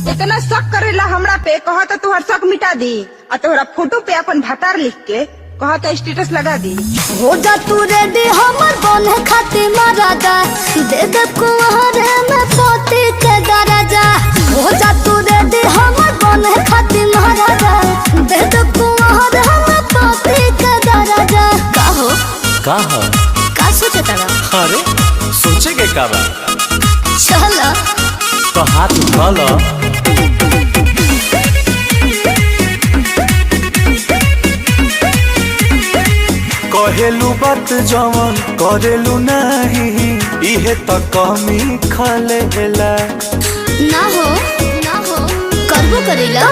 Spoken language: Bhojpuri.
इतना शक करेला हमरा पे, कहा तो तुहर शक मिटा दी। और तोहरा फोटो पे अपन भतार लिख के कहा तो स्टेटस लगा दी। हो जा तू रेडी हमर बने खातिर महाराजा, दे दे कुंवर में पोती के दराजा। हो जा तू रेडी हमर बने खातिर महाराजा, दे दे कुंवर में पोती के दराजा। का सोचे तारा? अरे सोचे के का बा? चल तो हाथ उठा लो। कहेलू बात जवन करेलू नहीं, इहे तो कमी खलेला। ना हो करबो करेला।